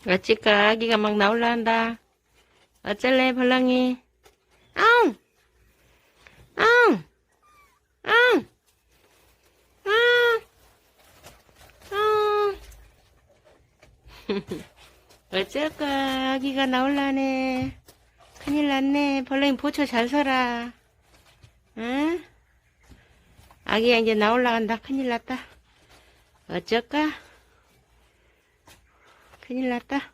어찌까 아기가 막 나올라 한다. 어쩔래, 벌렁이? 앙! 앙! 앙! 앙! 앙! 어쩔까, 아기가 나올라네. 큰일 났네. 벌렁이 보초 잘 서라. 응? 아기가 이제 나올라 간다. 큰일 났다. 어쩔까? 큰일 났다.